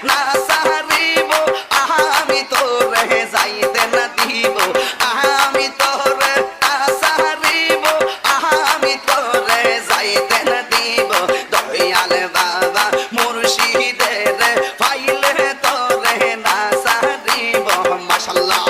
না সারিব আমি তোরে যাইতে না দিব আমি তোরে না সারিব আমি তোরে যাইতে না দিব দয়াল বাবা মুর্শিদের ফাইলে তোরে না সারিব মাশাআল্লাহ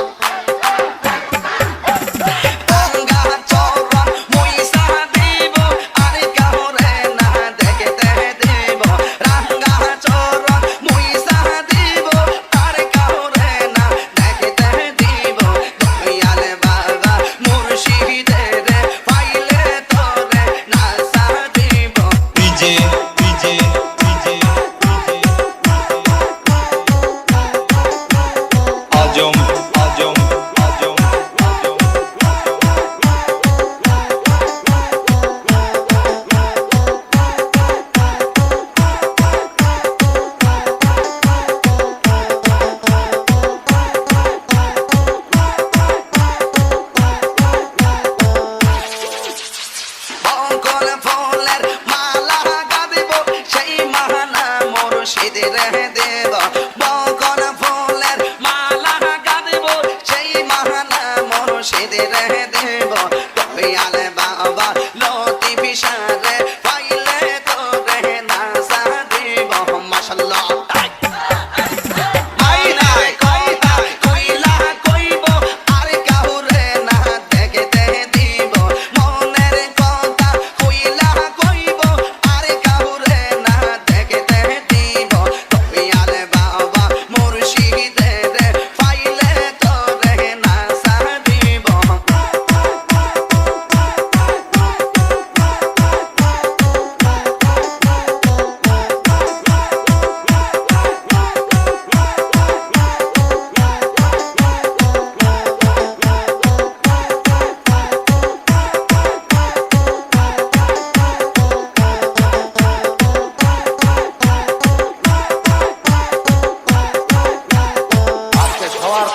দেব বকন ফুলের মালা গাঁথব সেই মালা মুর্শিদের দেব দয়াল বাবা লতিফ সারে পাইলে তোরে না সারিব মাশাআল্লাহ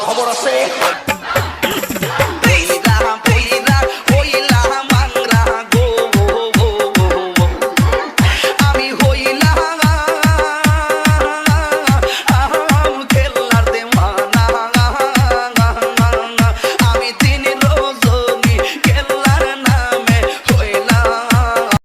খবর আছে।